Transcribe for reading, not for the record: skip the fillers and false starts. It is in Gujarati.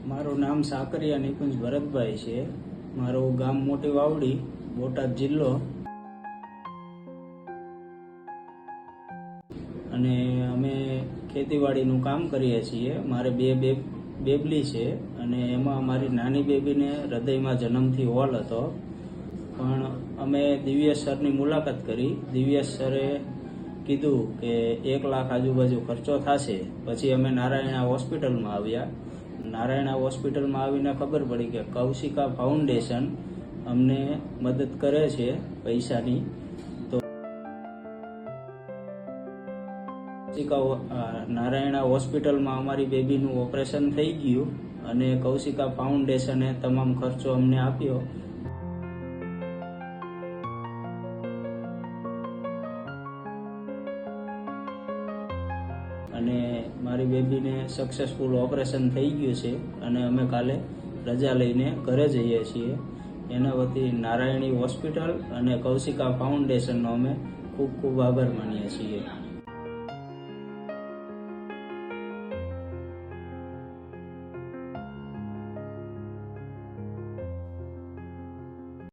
મારું નામ સાકરિયા નિકુંજ ભરતભાઈ છે. મારું ગામ મોટી વાવડી, બોટાદ જિલ્લો. અને અમે ખેતીવાડીનું કામ કરીએ છીએ. મારે બે બેબલી છે અને એમાં મારી નાની બેબીને હૃદયમાં જન્મથી હોલ હતો. પણ અમે દિવ્યેશ સરની મુલાકાત કરી. દિવ્યેશ સરે કીધું કે 1 લાખ આજુબાજુ ખર્ચો થશે. પછી અમે નારાયણા હોસ્પિટલમાં આવ્યા. નારાયણા હોસ્પિટલમાં આવીને ખબર પડી કે કૌશિકા ફાઉન્ડેશન અમને મદદ કરે છે પૈસાની. તો નારાયણા હોસ્પિટલમાં અમારી બેબીનું ઓપરેશન થઈ ગયું અને કૌશિકા ફાઉન્ડેશને તમામ ખર્ચો અમને આપ્યો. અને મારી બેબીને સક્સેસફુલ ઓપરેશન થઈ ગયું છે અને અમે કાલે રજા લઈને ઘરે જઈએ છીએ. એના વતી નારાયણી હોસ્પિટલ અને કૌશિકા ફાઉન્ડેશનનો અમે ખૂબ ખૂબ આભાર માનીએ છીએ.